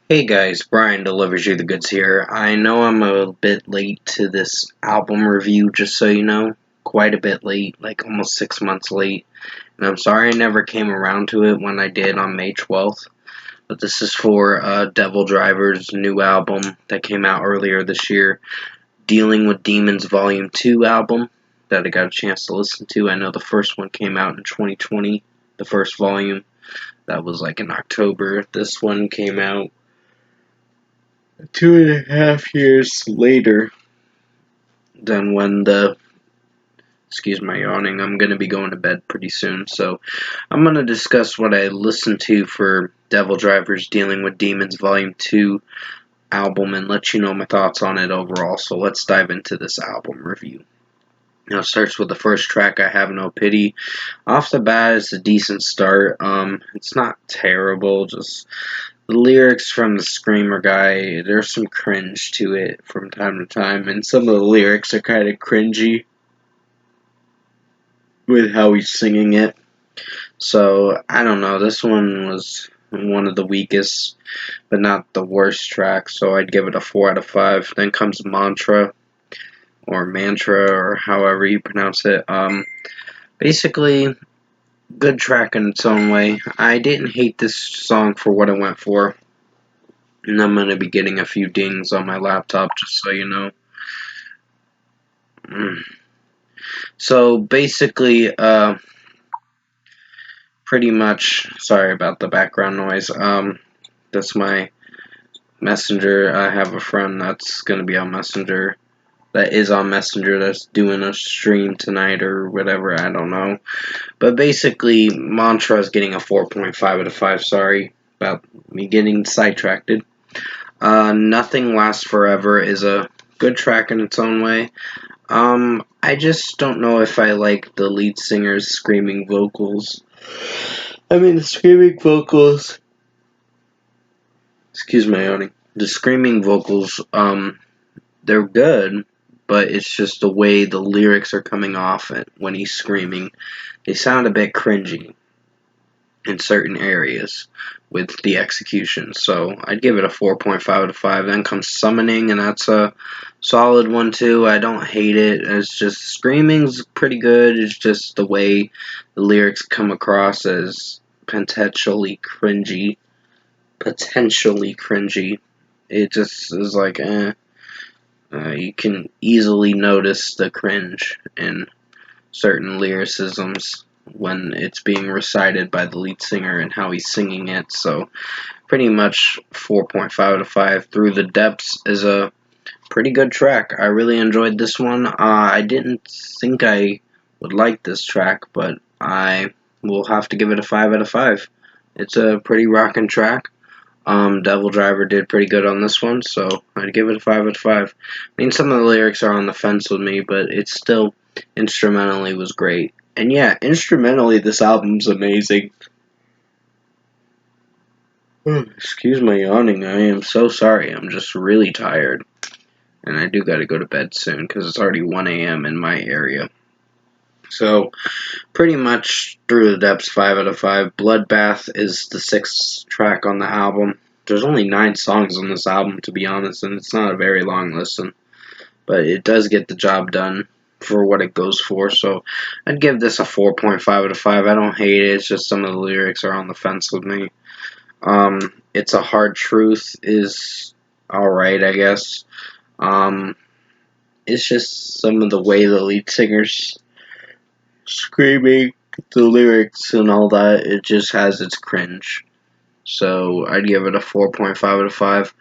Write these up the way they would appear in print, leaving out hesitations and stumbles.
Hey guys, Brian delivers you the goods here. I know I'm a bit late to this album review, just so you know. Quite a bit late, like almost 6 months late. And I'm sorry I never came around to it when I did on May 12th. But this is for Devildriver's new album that came out earlier this year. Dealing with Demons Volume 2 album that I got a chance to listen to. I know the first one came out in 2020, the first volume. That was like in October. This one came out 2.5 years later than when the excuse my yawning. I'm gonna be going to bed pretty soon, so I'm gonna discuss what I listened to for Devildriver's Dealing with Demons Volume 2 album and let you know my thoughts on it overall. So let's dive into this album review. Now it starts with the first track, I Have No Pity. Off the bat, it's a decent start. It's not terrible, just the lyrics from the Screamer guy, there's some cringe to it from time to time, and some of the lyrics are kind of cringy with how he's singing it. So, I don't know, this one was one of the weakest, but not the worst tracks, so I'd give it a 4 out of 5. Then comes Mantra, or however you pronounce it. Basically, good track in its own way. I didn't hate this song for what it went for. And I'm going to be getting a few dings on my laptop, just so you know. So basically, pretty much, sorry about the background noise. That's my Messenger. I have a friend that's going to be on Messenger. That is on Messenger that's doing a stream tonight or whatever, I don't know. But basically, Mantra is getting a 4.5 out of 5. Sorry about me getting sidetracked. Nothing Lasts Forever is a good track in its own way. I just don't know if I like the lead singer's screaming vocals. The screaming vocals. Excuse my yawning. The screaming vocals, they're good, but it's just the way the lyrics are coming off it when he's screaming. They sound a bit cringy in certain areas with the execution. So I'd give it a 4.5 out of 5. Then comes Summoning, and that's a solid one too. I don't hate it. It's just screaming's pretty good. It's just the way the lyrics come across as potentially cringy. Potentially cringy. It just is like, you can easily notice the cringe in certain lyricisms when it's being recited by the lead singer and how he's singing it. So pretty much 4.5 out of 5. Through the Depths is a pretty good track. I really enjoyed this one. I didn't think I would like this track, but I will have to give it a 5 out of 5. It's a pretty rockin' track. Devildriver did pretty good on this one, so I'd give it a 5 out of 5. Some of the lyrics are on the fence with me, but it's still instrumentally was great. And yeah, instrumentally, this album's amazing. Excuse my yawning. I am so sorry. I'm just really tired. And I do gotta go to bed soon because it's already 1 a.m. in my area. So, pretty much Through the Depths, 5 out of 5. Bloodbath is the 6th track on the album. There's only 9 songs on this album, to be honest, and it's not a very long listen. But it does get the job done for what it goes for, so I'd give this a 4.5 out of 5. I don't hate it, it's just some of the lyrics are on the fence with me. It's a Hard Truth is alright, I guess. It's just some of the way the lead singer's screaming, the lyrics and all that, it just has its cringe. So I'd give it a 4.5 out of 5.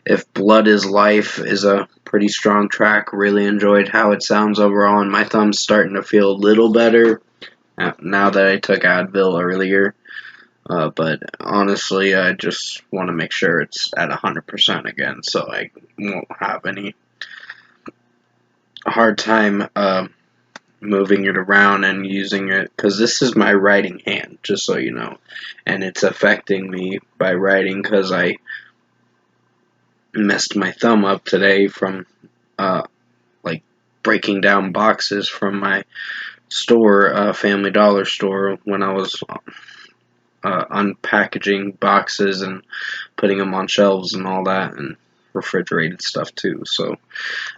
If Blood is Life is a pretty strong track. Really enjoyed how it sounds overall, and my thumb's starting to feel a little better now that I took Advil earlier. But honestly, I just want to make sure it's at 100% again, so I won't have any hard time moving it around and using it, because this is my writing hand, just so you know, and it's affecting me by writing because I messed my thumb up today from like breaking down boxes from my store, Family Dollar store, when I was unpackaging boxes and putting them on shelves and all that, and refrigerated stuff too. So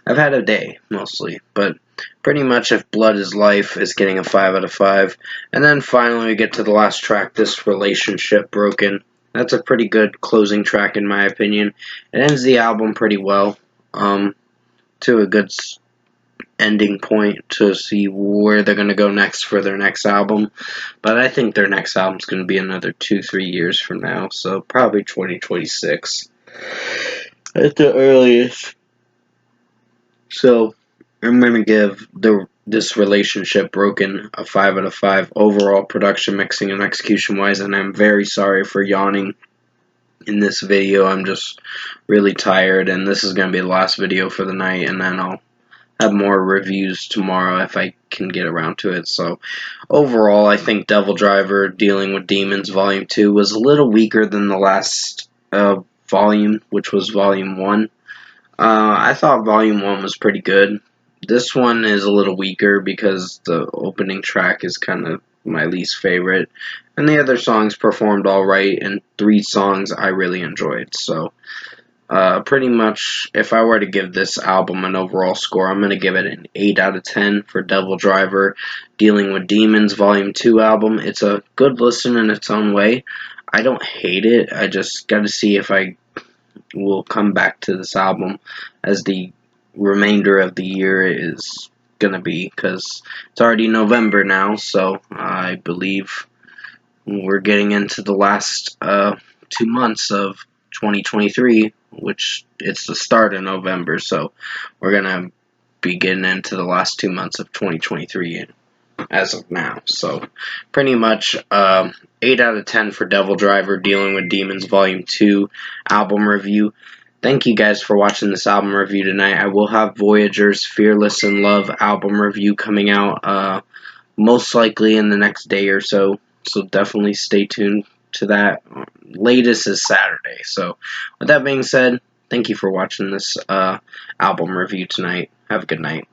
I've had a day mostly, but pretty much If Blood is Life is getting a 5 out of 5. And then finally we get to the last track, This Relationship Broken. That's a pretty good closing track in my opinion. It ends the album pretty well, to a good ending point to see where they're going to go next for their next album. But I think their next album's going to be another 2-3 years from now, so probably 2026 at the earliest. So I'm going to give This Relationship Broken a 5 out of 5 overall, production, mixing, and execution wise. And I'm very sorry for yawning in this video. I'm just really tired, and this is going to be the last video for the night, and then I'll have more reviews tomorrow if I can get around to it. So overall, I think Devildriver, Dealing with Demons Volume 2 was a little weaker than the last volume, which was Volume 1. I thought Volume 1 was pretty good. This one is a little weaker because the opening track is kind of my least favorite, and the other songs performed alright, and 3 songs I really enjoyed. So pretty much, if I were to give this album an overall score, I'm going to give it an 8 out of 10 for Devildriver, Dealing with Demons Volume 2 album. It's a good listen in its own way. I don't hate it. I just got to see if I will come back to this album as the remainder of the year is going to be, because it's already November now, so I believe we're getting into the last 2 months of 2023, which it's the start of November, so we're going to be getting into the last 2 months of 2023 as of now. So pretty much 8 out of 10 for Devildriver, Dealing with Demons Volume 2 album review. Thank you guys for watching this album review tonight. I will have Voyager's Fearless in Love album review coming out most likely in the next day or so. So definitely stay tuned to that. Latest is Saturday. So with that being said, thank you for watching this album review tonight. Have a good night.